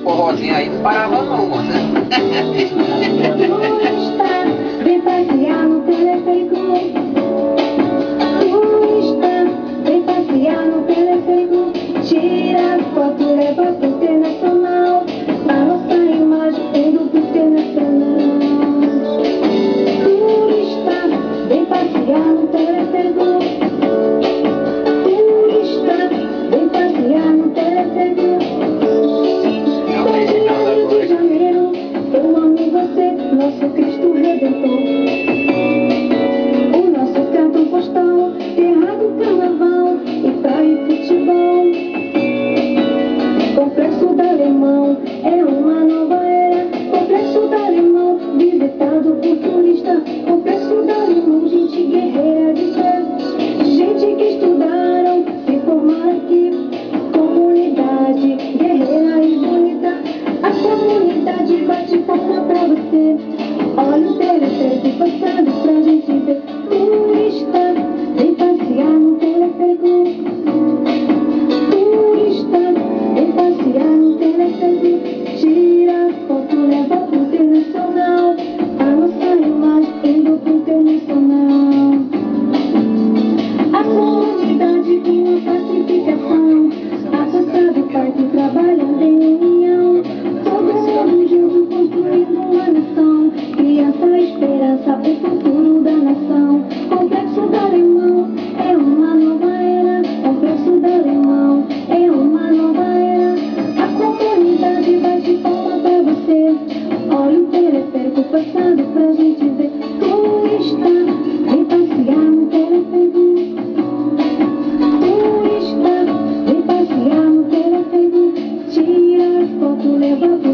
forrozinho aí, não parava não, moça. Turista, vem passear no teleférico. Turista, vem passear no teleférico. Tira foto, leva pro internacional. A nossa imagem indo pro internacional. Turista, vem passear no teleférico. Turista, vem passear no teleférico. Rio de Janeiro, eu amo você, nosso Cristo Redentor. O nosso cartão postal, terra do carnaval e praia e futebol. Complexo do Alemão é uma nova era. Complexo do Alemão, visitado por turista. Complexo do Alemão, gente guerreira de fé. Gente que estudaram, se formaram aqui. Comunidade guerreira e bonita. A comunidade bate palma pra você. Olha o teleférico passando pra gente ver. Turista, vem passear no teleférico. Turista, vem passear no teleférico. Tira foto, leva pro internacional. A nossa imagem indo pro internacional. A comunidade com uma pacificação. A força do parque trabalhando em união. Todo mundo junto construindo uma nação. Criança, esperança, o futuro da nação. Complexo do Alemão é uma nova era. Complexo do Alemão é uma nova era. A comunidade bate palma pra você. Olha o teleférico passando pra gente ver. Turista, vem passear no teleférico. Turista, vem passear no teleférico. Tira foto, leva pro